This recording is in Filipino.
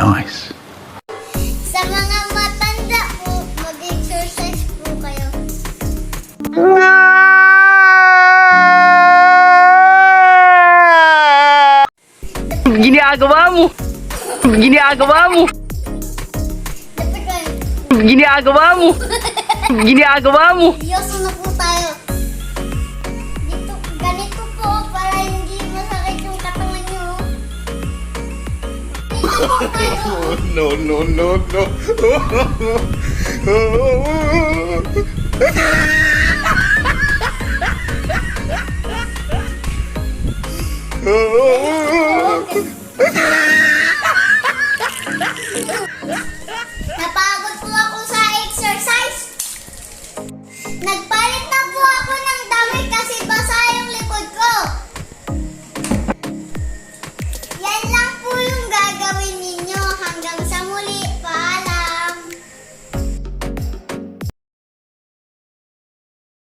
Nice. Sa mga matanda po, mag-exercise po kayo. Ginagawa mo. Ginagawa mo. Dapat kayo. Ginagawa mo. Ginagawa mo. Seryoso na po tayo. Dito, ganito po para hindi masakit yung katawan nyo. Dito po kayo. No. Ganito